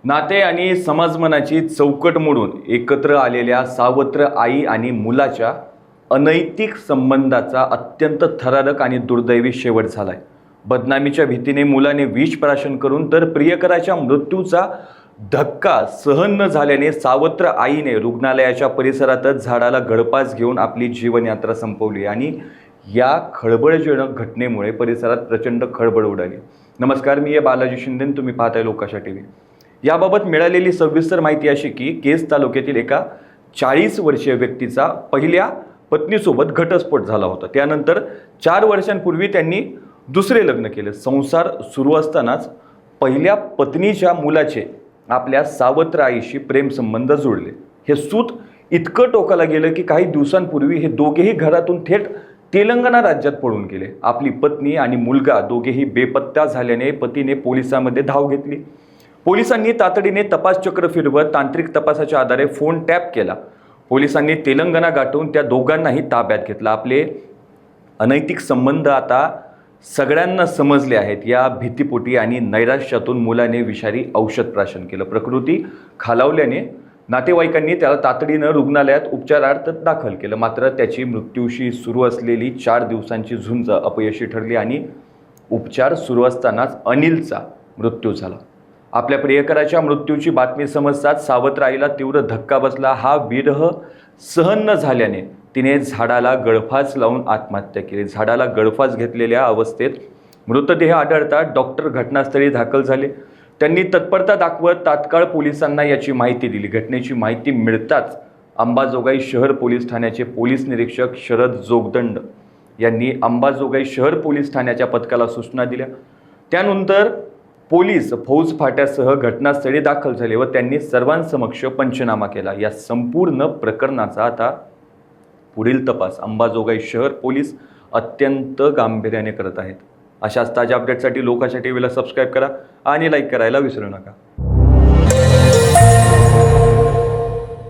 नाते आणि समाजमनाची चौकट मोडून एकत्र आलेल्या सावत्र आई आणि मुलाच्या अनैतिक संबंधाचा अत्यंत थरारक आणि दुर्दैवी शेवट झालाय। बदनामीच्या भीतीने मुलाने विष प्राशन करून तर प्रियकराच्या मृत्यूचा धक्का सहन न झाल्याने सावत्र आईने रुग्णालयाच्या परिसरातच झाडाला गळफास घेऊन आपली जीवनयात्रा संपवली आणि या खळबळजनक घटनेमुळे परिसरात प्रचंड खळबळ उडाली। नमस्कार, मी बालाजी शिंदे, तुम्ही पाहताय लोकाशा टीव्ही। याबाबत मिळालेली सविस्तर माहिती अशी की केस तालुक्यातील एका 40 वर्षीय व्यक्तीचा पहिल्या पत्नीसोबत घटस्फोट झाला होता। त्यानंतर 4 वर्षांपूर्वी त्यांनी दुसरे लग्न केले। संसार सुरू असतानाच पहिल्या पत्नीच्या मुलाचे आपल्या सावत्र आईशी प्रेम संबंध जोडले। हे सूत इतकं टोकाला गेलं की काही दिवसांपूर्वी हे दोघेही घरातून थेट तेलंगणा राज्यात पळून गेले। आपली पत्नी आणि मुलगा दोघेही बेपत्ता झाल्याने पतीने पोलिसांमध्ये धाव घेतली। पोलिसांनी तातडीने तपास चक्र फिरवत तांत्रिक तपासाच्या आधारे फोन टॅप केला। पोलिसांनी तेलंगणा गाठून त्या दोघांनाही ताब्यात घेतलं। आपले अनैतिक संबंध आता सगळ्यांना समजले आहेत। या भीतीपोटी आणि नैराश्यातून मुलाने विषारी औषध प्राशन केलं। प्रकृती खालावल्याने नातेवाईकांनी त्याला तातडीनं रुग्णालयात उपचारार्थ दाखल केलं। मात्र त्याची मृत्यूशी सुरू असलेली 4 दिवसांची झुंज अपयशी ठरली आणि उपचार सुरू असतानाच अनिलचा मृत्यू झाला। आपल्या प्रियकराच्या मृत्यूची बातमी समजताच सावत्र आईला तीव्र धक्का बसला। हा विरह सहन न झाल्याने तिने झाडाला गळफास लावून आत्महत्या केली। झाडाला गळफास घेतलेल्या अवस्थेत मृतदेह आढळता डॉक्टर घटनास्थळी दाखल झाले। त्यांनी तत्परता दाखवत तात्काळ पोलिसांना याची माहिती दिली। घटनेची माहिती मिळताच अंबाजोगाई शहर पोलीस ठाण्याचे पोलीस निरीक्षक शरद जोगदंड यांनी अंबाजोगाई शहर पोलीस ठाण्याच्या पथकाला सूचना दिल्या। त्यानंतर पोलीस फौज फाट्यासह घटनास्थळी दाखल झाले व त्यांनी सर्वांसमक्ष पंचनामा केला। या संपूर्ण प्रकरणाचा आता पुढील तपास अंबाजोगाई शहर पोलीस अत्यंत गांभीर्याने करत आहेत। अशाच ताज्या अपडेटसाठी लोकाशा टीव्हीला सबस्क्राईब करा आणि लाईक करायला विसरू नका।